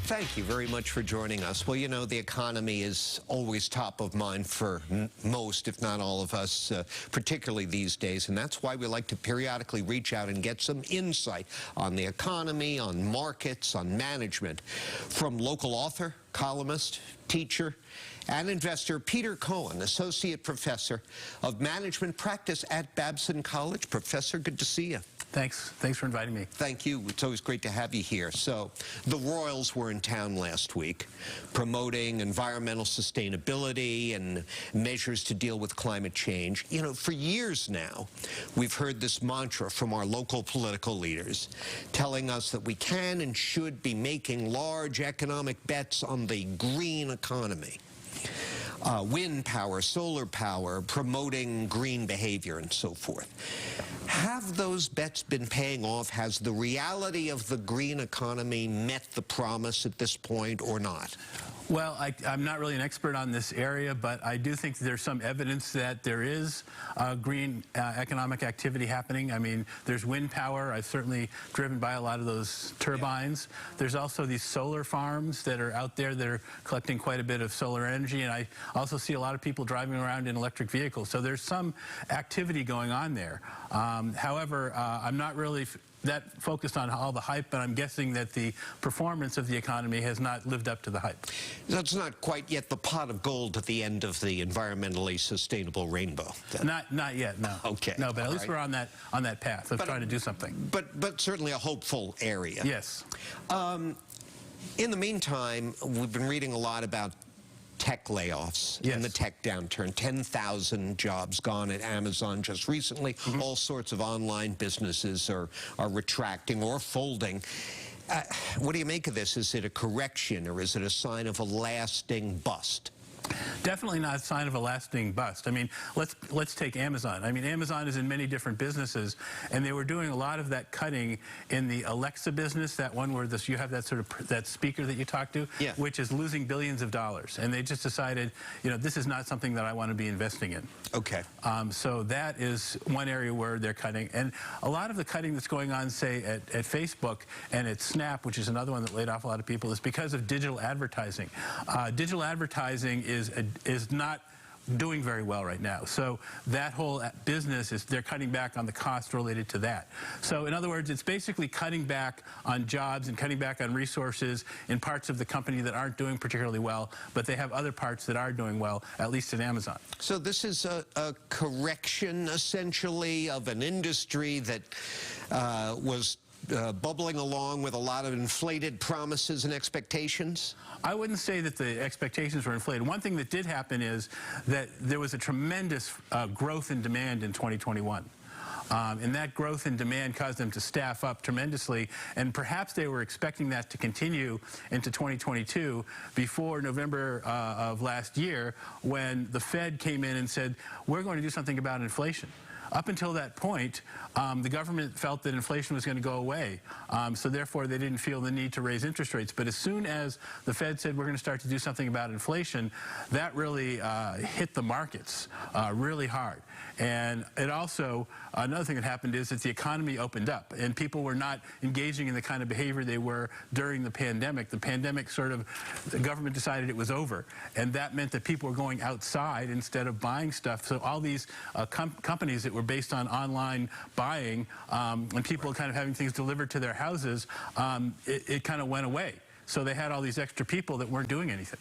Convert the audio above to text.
Thank you very much for joining us. Well, you know, the economy is always top of mind for most, if not all of us, particularly these days. And that's why we like to periodically reach out and get some insight on the economy, on markets, on management from local author, columnist, teacher, and investor Peter Cohan, Associate Professor of Management Practice at Babson College. Professor, good to see you. Thanks for inviting me. Thank you. It's always great to have you here. So the Royals were in town last week promoting environmental sustainability and measures to deal with climate change. You know, for years now, we've heard this mantra from our local political leaders telling us that we can and should be making large economic bets on the green economy. Wind power, solar power, promoting green behavior and so forth. Have those bets been paying off? Has the reality of the green economy met the promise at this point or not? Well, I'm not really an expert on this area, but I do think there's some evidence that there is green economic activity happening. I mean, there's wind power. I've certainly driven by a lot of those turbines. Yeah. There's also these solar farms that are out there that are collecting quite a bit of solar energy, and I also see a lot of people driving around in electric vehicles. So there's some activity going on there. However, I'm not really that focused on all the hype, but I'm guessing that the performance of the economy has not lived up to the hype. That's not quite yet the pot of gold at the end of the environmentally sustainable rainbow. Not yet, no. Okay. No, but at least we're on that path of trying to do something. But certainly a hopeful area. Yes. In the meantime, we've been reading a lot about tech layoffs and the tech downturn. 10,000 jobs gone at Amazon just recently. All sorts of online businesses are retracting or folding. What do you make of this? Is it a correction or is it a sign of a lasting bust? Definitely not a sign of a lasting bust. I mean, let's take Amazon. I mean, Amazon is in many different businesses, and they were doing a lot of that cutting in the Alexa business, that one where you have that sort of that speaker that you talk to, which is losing billions of dollars. And they just decided, you know, this is not something that I want to be investing in. Okay. So that is one area where they're cutting. And a lot of the cutting that's going on, say, at Facebook and at Snap, which is another one that laid off a lot of people, is because of digital advertising. Digital advertising is not doing very well right now. So that whole business they're cutting back on the cost related to that. So in other words, it's basically cutting back on jobs and cutting back on resources in parts of the company that aren't doing particularly well, but they have other parts that are doing well, at least in Amazon. So this is a correction, essentially, of an industry that was bubbling along with a lot of inflated promises and expectations? I wouldn't say that the expectations were inflated. One thing that did happen is that there was a tremendous growth in demand in 2021. And that growth in demand caused them to staff up tremendously, and perhaps they were expecting that to continue into 2022 before November of last year, when the Fed came in and said, we're going to do something about inflation. Up until that point, the government felt that inflation was going to go away, so therefore they didn't feel the need to raise interest rates. But as soon as the Fed said we're going to start to do something about inflation, that really hit the markets really hard. And it also, another thing that happened is that the economy opened up, and people were not engaging in the kind of behavior they were during the pandemic. The pandemic the government decided it was over, and that meant that people were going outside instead of buying stuff. So all these companies that were based on online buying and people kind of having things delivered to their houses, it kind of went away. So they had all these extra people that weren't doing anything.